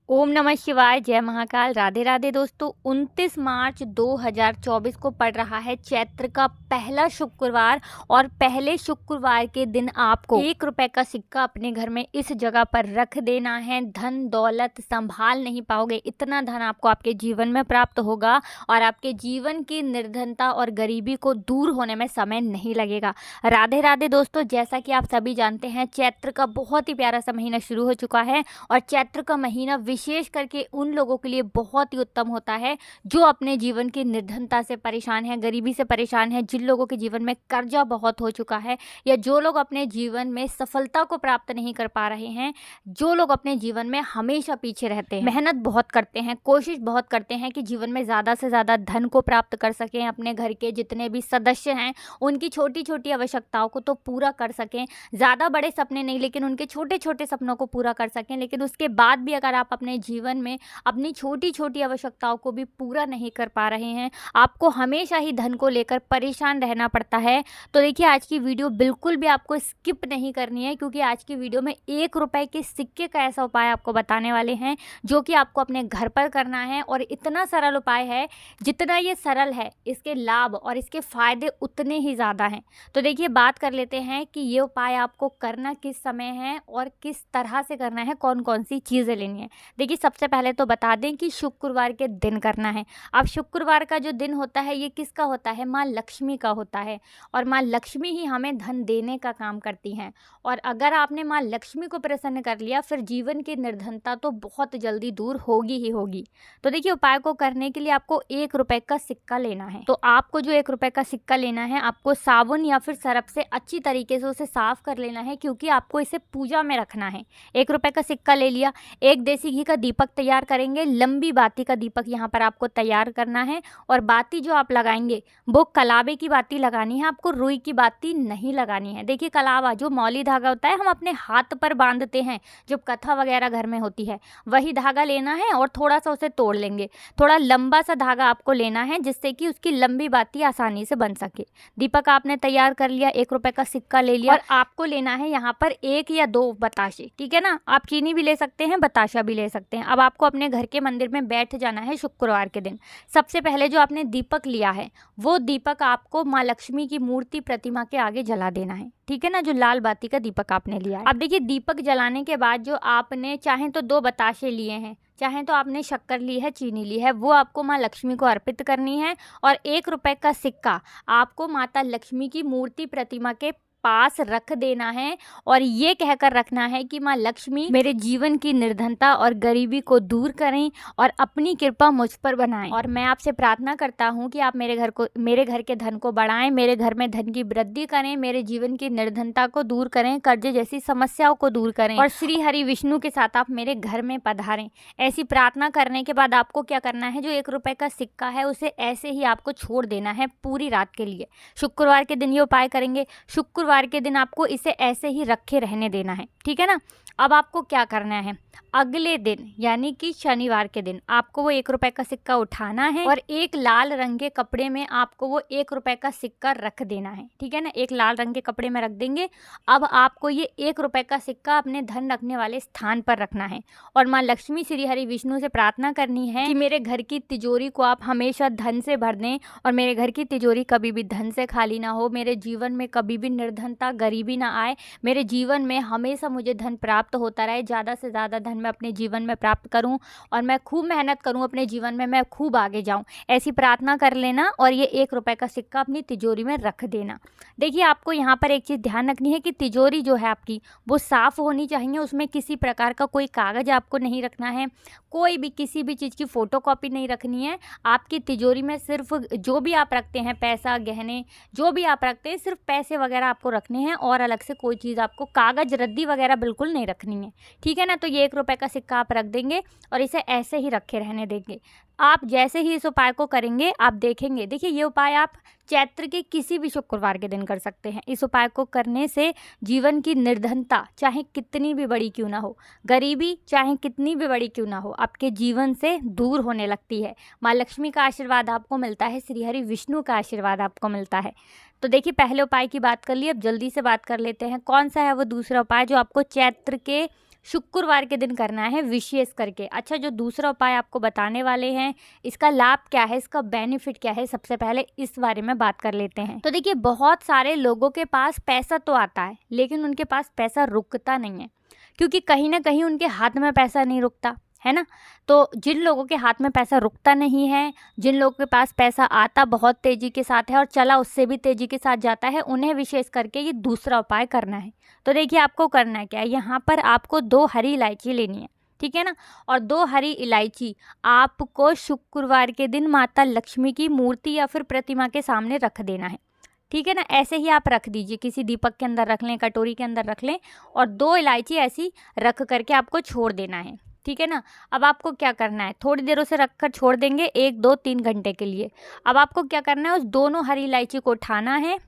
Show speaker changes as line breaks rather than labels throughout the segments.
ओम नमः शिवाय, जय महाकाल, राधे राधे दोस्तों। 29 मार्च 2024 को पड़ रहा है चैत्र का पहला शुक्रवार और पहले शुक्रवार के दिन आपको 1 रुपए का सिक्का अपने घर में इस जगह पर रख देना है। धन दौलत संभाल नहीं पाओगे, इतना धन आपको आपके जीवन में प्राप्त होगा और आपके जीवन की निर्धनता और गरीबी को दूर होने में समय नहीं लगेगा। राधे राधे दोस्तों, जैसा कि आप सभी जानते हैं चैत्र का बहुत ही प्यारा सा महीना शुरू हो चुका है और चैत्र का महीना विशेष करके उन लोगों के लिए बहुत ही उत्तम होता है जो अपने जीवन की निर्धनता से परेशान है, गरीबी से परेशान है, जिन लोगों के जीवन में कर्जा बहुत हो चुका है या जो लोग अपने जीवन में सफलता को प्राप्त नहीं कर पा रहे हैं, जो लोग अपने जीवन में हमेशा पीछे रहते हैं, मेहनत बहुत करते हैं, कोशिश बहुत करते हैं कि जीवन में ज़्यादा से ज़्यादा धन को प्राप्त कर सकें, अपने घर के जितने भी सदस्य हैं उनकी छोटी छोटी आवश्यकताओं को तो पूरा कर सकें। ज़्यादा बड़े सपने नहीं, लेकिन उनके छोटे छोटे सपनों को पूरा कर सकें। लेकिन उसके बाद भी अगर आप अपने जीवन में अपनी छोटी छोटी आवश्यकताओं को भी पूरा नहीं कर पा रहे हैं, आपको हमेशा ही धन को लेकर परेशान रहना पड़ता है, तो देखिए आज की वीडियो बिल्कुल भी आपको स्किप नहीं करनी है, क्योंकि आज की वीडियो में 1 रुपए के सिक्के का ऐसा उपाय आपको बताने वाले हैं जो कि आपको अपने घर पर करना है। और इतना सरल उपाय है, जितना ये सरल है इसके लाभ और इसके फायदे उतने ही ज़्यादा हैं। तो देखिए बात कर लेते हैं कि ये उपाय आपको करना किस समय है और किस तरह से करना है, कौन कौन सी चीज़ें लेनी है। देखिए सबसे पहले तो बता दें कि शुक्रवार के दिन करना है। अब शुक्रवार का जो दिन होता है ये किसका होता है? माँ लक्ष्मी का होता है और माँ लक्ष्मी ही हमें धन देने का काम करती हैं। और अगर आपने माँ लक्ष्मी को प्रसन्न कर लिया फिर जीवन की निर्धनता तो बहुत जल्दी दूर होगी ही होगी। तो देखिए उपाय को करने के लिए आपको 1 रुपए का सिक्का लेना है। तो आपको जो 1 रुपए का सिक्का लेना है, आपको साबुन या फिर सरफ से अच्छी तरीके से उसे साफ कर लेना है, क्योंकि आपको इसे पूजा में रखना है। 1 रुपए का सिक्का ले लिया, एक देसी घी का दीपक तैयार करेंगे, लंबी बाती का दीपक यहाँ पर आपको तैयार करना है। और बाती जो आप लगाएंगे वो कलावे की बाती लगानी है, आपको रुई की बाती नहीं लगानी है। देखिए कलावा जो मौली धागा होता है हम अपने हाथ पर बांधते हैं जब कथा वगैरह घर में होती है, वही धागा लेना है और थोड़ा सा उसे तोड़ लेंगे। थोड़ा लंबा सा धागा आपको लेना है जिससे कि उसकी लंबी बाती आसानी से बन सके। दीपक आपने तैयार कर लिया, 1 रुपए का सिक्का ले लिया और आपको लेना है यहाँ पर 1 या 2 बताशे, ठीक है ना। आप चीनी भी ले सकते हैं, बताशा भी ले सकते हैं। अब आपको अपने घर के मंदिर में बैठ जाना है शुक्रवार के दिन। सबसे पहले जो आपने दीपक लिया है वो दीपक आपको माँ लक्ष्मी की मूर्ति प्रतिमा के आगे जला देना है, ठीक है ना, जो लाल बाती का दीपक आपने लिया है। अब देखिए दीपक जलाने के बाद जो आपने चाहे तो 2 बताशे लिए हैं, चाहे तो आपने शक्कर ली है, चीनी ली है, वो आपको माँ लक्ष्मी को अर्पित करनी है। और 1 रुपए का सिक्का आपको माता लक्ष्मी की मूर्ति प्रतिमा के पास रख देना है और ये कहकर रखना है कि माँ लक्ष्मी मेरे जीवन की निर्धनता और गरीबी को दूर करें और अपनी कृपा मुझ पर बनाएं। और मैं आपसे प्रार्थना करता हूँ कि आप मेरे घर के धन को बढ़ाएं, मेरे घर में धन की वृद्धि करें, मेरे जीवन की निर्धनता को दूर करें, कर्जे जैसी समस्याओं को दूर करें और श्री हरि विष्णु के साथ आप मेरे घर में पधारें। ऐसी प्रार्थना करने के बाद आपको क्या करना है, जो 1 रुपए का सिक्का है उसे ऐसे ही आपको छोड़ देना है पूरी रात के लिए। शुक्रवार के दिन ये उपाय करेंगे, शुक्रवार के दिन आपको इसे ऐसे ही रखे रहने देना है, ठीक है ना। अब आपको क्या करना है, अगले दिन यानी कि शनिवार के दिन आपको वो 1 रुपए का सिक्का उठाना है और एक लाल रंग के कपड़े में आपको वो 1 रुपए का सिक्का रख देना है, ठीक है ना। एक लाल रंग के कपड़े में रख देंगे। अब आपको ये 1 रुपए का सिक्का अपने धन रखने वाले स्थान पर रखना है और माँ लक्ष्मी श्री हरि विष्णु से प्रार्थना करनी है कि मेरे घर की तिजोरी को आप हमेशा धन से भर दें और मेरे घर की तिजोरी कभी भी धन से खाली ना हो, मेरे जीवन में कभी भी निर्धनता गरीबी ना आए, मेरे जीवन में हमेशा मुझे धन प्राप्त होता रहे, ज़्यादा से ज़्यादा धन मैं अपने जीवन में प्राप्त करूं और मैं खूब मेहनत करूं अपने जीवन में, मैं खूब आगे जाऊं। ऐसी प्रार्थना कर लेना और ये 1 रुपए का सिक्का अपनी तिजोरी में रख देना। देखिए आपको यहाँ पर एक चीज़ ध्यान रखनी है कि तिजोरी जो है आपकी वो साफ़ होनी चाहिए, उसमें किसी प्रकार का कोई कागज़ आपको नहीं रखना है, कोई भी किसी भी चीज़ की फ़ोटोकॉपी नहीं रखनी है। आपकी तिजोरी में सिर्फ जो भी आप रखते हैं, पैसा गहने जो भी आप रखते हैं, सिर्फ पैसे वगैरह आपको रखने हैं और अलग से कोई चीज़ आपको कागज़ रद्दी वगैरह बिल्कुल नहीं रखनी है, ठीक है ना। तो ये 1 रुपए का सिक्का आप रख देंगे और इसे ऐसे ही रखे रहने देंगे। आप जैसे ही इस उपाय को करेंगे आप देखेंगे, देखिए ये उपाय आप चैत्र के किसी भी शुक्रवार के दिन कर सकते हैं। इस उपाय को करने से जीवन की निर्धनता चाहे कितनी भी बड़ी क्यों ना हो, गरीबी चाहे कितनी भी बड़ी क्यों ना हो, आपके जीवन से दूर होने लगती है। माँ लक्ष्मी का आशीर्वाद आपको मिलता है, श्री हरि विष्णु का आशीर्वाद आपको मिलता है। तो देखिए पहले उपाय की बात कर ली, अब जल्दी से बात कर लेते हैं कौन सा है वो दूसरा उपाय जो आपको चैत्र के शुक्रवार के दिन करना है विशेष करके। अच्छा, जो दूसरा उपाय आपको बताने वाले हैं, इसका लाभ क्या है, इसका बेनिफिट क्या है, सबसे पहले इस बारे में बात कर लेते हैं। तो देखिए, बहुत सारे लोगों के पास पैसा तो आता है, लेकिन उनके पास पैसा रुकता नहीं है, क्योंकि कहीं ना कहीं उनके हाथ में पैसा नहीं रुकता है ना। तो जिन लोगों के हाथ में पैसा रुकता नहीं है, जिन लोगों के पास पैसा आता बहुत तेज़ी के साथ है और चला उससे भी तेज़ी के साथ जाता है, उन्हें विशेष करके ये दूसरा उपाय करना है। तो देखिए, आपको करना है क्या है, यहाँ पर आपको 2 हरी इलायची लेनी है, ठीक है ना। और 2 हरी इलायची आपको शुक्रवार के दिन माता लक्ष्मी की मूर्ति या फिर प्रतिमा के सामने रख देना है, ठीक है ना। ऐसे ही आप रख दीजिए, किसी दीपक के अंदर रख लें, कटोरी के अंदर रख लें, और 2 इलायची ऐसी रख करके आपको छोड़ देना है, ठीक है ना। अब आपको क्या करना है, थोड़ी देर उसे रख कर छोड़ देंगे 1, 2, 3 घंटे के लिए। अब आपको क्या करना है, उस दोनों हरी इलायची को उठाना है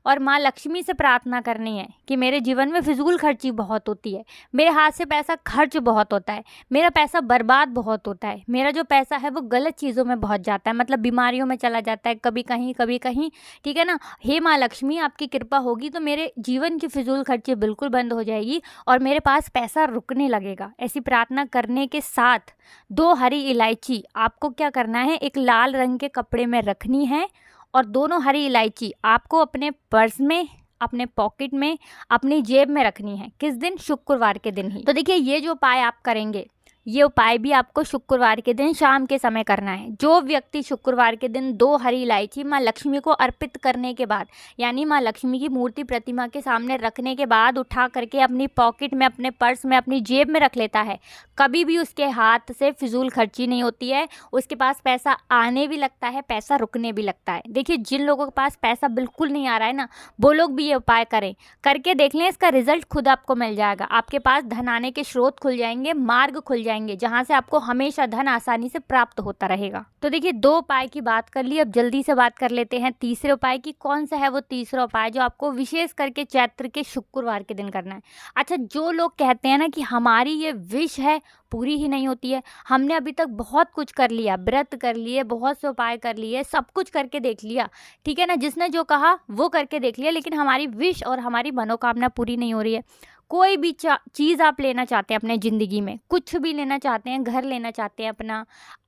और माँ लक्ष्मी से प्रार्थना करनी है कि मेरे जीवन में फिजूल खर्ची बहुत होती है, मेरे हाथ से पैसा खर्च बहुत होता है, मेरा पैसा बर्बाद बहुत होता है, मेरा जो पैसा है वो गलत चीज़ों में बहुत जाता है, मतलब बीमारियों में चला जाता है, कभी कहीं, ठीक है ना। हे माँ लक्ष्मी, आपकी कृपा होगी तो मेरे जीवन की फिजूल खर्ची बिल्कुल बंद हो जाएगी और मेरे पास पैसा रुकने लगेगा। ऐसी प्रार्थना करने के साथ 2 हरी इलायची आपको क्या करना है, एक लाल रंग के कपड़े में रखनी है और दोनों हरी इलायची आपको अपने पर्स में, अपने पॉकेट में, अपनी जेब में रखनी है। किस दिन, शुक्रवार के दिन ही। तो देखिए, ये जो उपाय आप करेंगे, ये उपाय भी आपको शुक्रवार के दिन शाम के समय करना है। जो व्यक्ति शुक्रवार के दिन 2 हरी इलायची माँ लक्ष्मी को अर्पित करने के बाद, यानी माँ लक्ष्मी की मूर्ति प्रतिमा के सामने रखने के बाद उठा करके अपनी पॉकेट में, अपने पर्स में, अपनी जेब में रख लेता है, कभी भी उसके हाथ से फिजूल खर्ची नहीं होती है, उसके पास पैसा आने भी लगता है, पैसा रुकने भी लगता है। देखिए, जिन लोगों के पास पैसा बिल्कुल नहीं आ रहा है ना, वो लोग भी ये उपाय करें, करके देख लें, इसका रिजल्ट खुद आपको मिल जाएगा। आपके पास धन आने के स्रोत खुल जाएंगे, मार्ग खुल जाएंगे, जहां से आपको हमेशा धन आसानी से प्राप्त होता रहेगा। तो देखिए, 2 उपाय की बात कर ली, अब जल्दी से बात कर लेते हैं तीसरे उपाय की। कौन सा है वो तीसरा उपाय जो आपको विशेष करके चैत्र के शुक्रवार के दिन करना है। अच्छा, जो लोग कहते हैं ना कि हमारी ये विश है पूरी ही नहीं होती है, हमने अभी तक बहुत कुछ कर लिया, व्रत कर लिए, बहुत से उपाय कर लिए, सब कुछ करके देख लिया, ठीक है ना, जिसने जो कहा वो करके देख लिया, लेकिन हमारी विश और हमारी मनोकामना पूरी नहीं हो रही है। कोई भी चीज़ आप लेना चाहते हैं अपने ज़िंदगी में, कुछ भी लेना चाहते हैं, घर लेना चाहते हैं,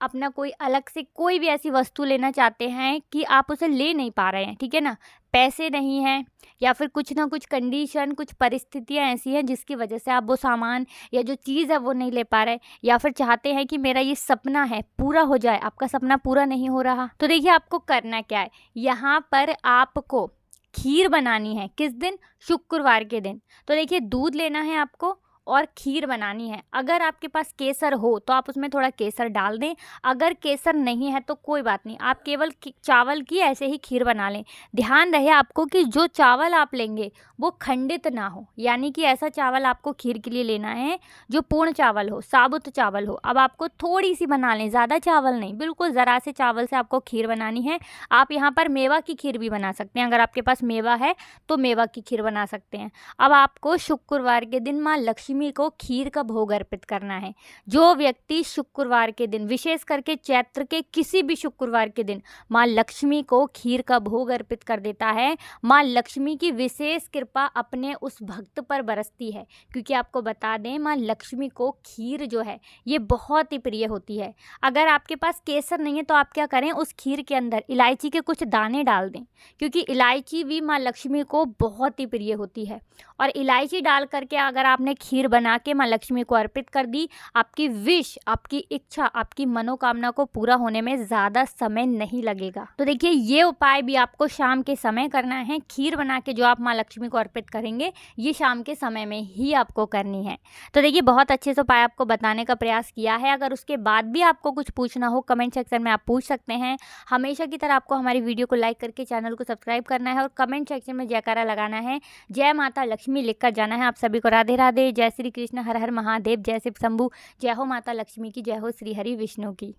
अपना कोई अलग से कोई भी ऐसी वस्तु लेना चाहते हैं कि आप उसे ले नहीं पा रहे हैं, ठीक है ना, पैसे नहीं हैं, या फिर कुछ ना कुछ कंडीशन, कुछ परिस्थितियां ऐसी हैं जिसकी वजह से आप वो सामान या जो चीज़ है वो नहीं ले पा रहे, या फिर चाहते हैं कि मेरा ये सपना है पूरा हो जाए, आपका सपना पूरा नहीं हो रहा। तो देखिए, आपको करना क्या है, यहाँ पर आपको खीर बनानी है। किस दिन, शुक्रवार के दिन। तो देखिए, दूध लेना है आपको और खीर बनानी है। अगर आपके पास केसर हो तो आप उसमें थोड़ा केसर डाल दें, अगर केसर नहीं है तो कोई बात नहीं, आप केवल चावल की ऐसे ही खीर बना लें। ध्यान रहे आपको कि जो चावल आप लेंगे वो खंडित ना हो, यानी कि ऐसा चावल आपको खीर के लिए लेना है जो पूर्ण चावल हो, साबुत चावल हो। अब आपको थोड़ी सी बना लें, ज़्यादा चावल नहीं, बिल्कुल ज़रा से चावल से आपको खीर बनानी है। आप यहाँ पर मेवा की खीर भी बना सकते हैं, अगर आपके पास मेवा है तो मेवा की खीर बना सकते हैं। अब आपको शुक्रवार के दिन माँ लक्ष्मी को खीर का भोग अर्पित करना है। जो व्यक्ति शुक्रवार के दिन, विशेष करके चैत्र के किसी भी शुक्रवार के दिन माँ लक्ष्मी को खीर का भोग अर्पित कर देता है, माँ लक्ष्मी की विशेष कृपा अपने उस भक्त पर बरसती है। क्योंकि आपको बता दें, माँ लक्ष्मी को खीर जो है ये बहुत ही प्रिय होती है। अगर आपके पास केसर नहीं है तो आप क्या करें, उस खीर के अंदर इलायची के कुछ दाने डाल दें, क्योंकि इलायची भी माँ लक्ष्मी को बहुत ही प्रिय होती है। और इलायची डाल करके अगर आपने खीर बना के माँ लक्ष्मी को अर्पित कर दी, आपकी विश, आपकी इच्छा, आपकी मनोकामना को पूरा होने में ज़्यादा समय नहीं लगेगा। तो देखिए, ये उपाय भी आपको शाम के समय करना है। खीर बना के जो आप माँ लक्ष्मी को अर्पित करेंगे, ये शाम के समय में ही आपको करनी है। तो देखिए, बहुत अच्छे से उपाय आपको बताने का प्रयास किया है। अगर उसके बाद भी आपको कुछ पूछना हो, कमेंट सेक्शन में आप पूछ सकते हैं। हमेशा की तरह आपको हमारी वीडियो को लाइक करके चैनल को सब्सक्राइब करना है और कमेंट सेक्शन में जयकारा लगाना है, जय माता लक्ष्मी लिखकर जाना है। आप सभी को राधे राधे, जय श्री कृष्ण, हर हर महादेव, जय शिव शंभू, जय हो माता लक्ष्मी की, जय हो श्री हरि विष्णु की।